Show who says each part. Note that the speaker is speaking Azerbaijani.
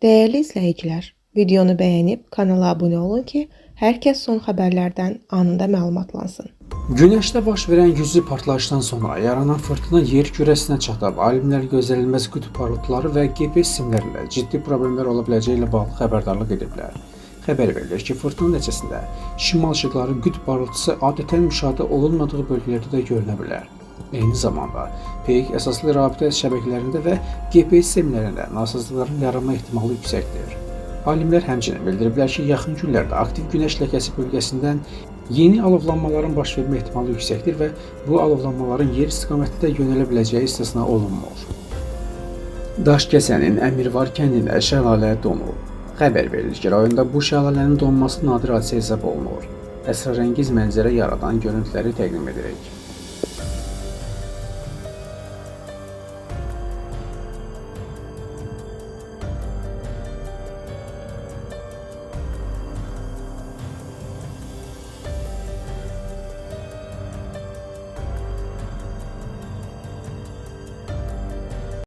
Speaker 1: Değerli izləyicilər, videonu bəyənib kanala abunə olun ki, hər kəs son xəbərlərdən anında məlumatlansın.
Speaker 2: Günəşdə baş verən güclü partlayışdan sonra yaranan fırtına yer kürəsinə çatıb, alimlər gözlənilməz qütb parıltıları və GPS simlərində ciddi problemlər ola biləcəyi ilə bağlı xəbərdarlıq ediblər. Xəbər verilir ki, fırtına nəticəsində şimal işıqları qütb parıltısı adətən müşahidə olunmadığı bölgələrdə də görünə bilər. Eyni zamanda peyk əsaslı rabitə şəbəkələrində və GPS simlərində nasazlıqların yaranma ehtimalı yüksəkdir. Alimlər həmçinin bildiriblər ki, yaxın günlərdə aktiv günəş ləkəsi bölgəsindən yeni alovlanmaların baş vermə ehtimalı yüksəkdir və bu alovlanmaların yer istiqamətində yönələ biləcəyi istisna olunmur. Daşkəsənin Əmirvar kəndində şəlalə donub. Xəbər verilir ki, rayonda bu şəlalənin donması nadir hadisə hesab olunur. Əsrarəngiz mənzərə yaradan görüntüləri təqdim edirik.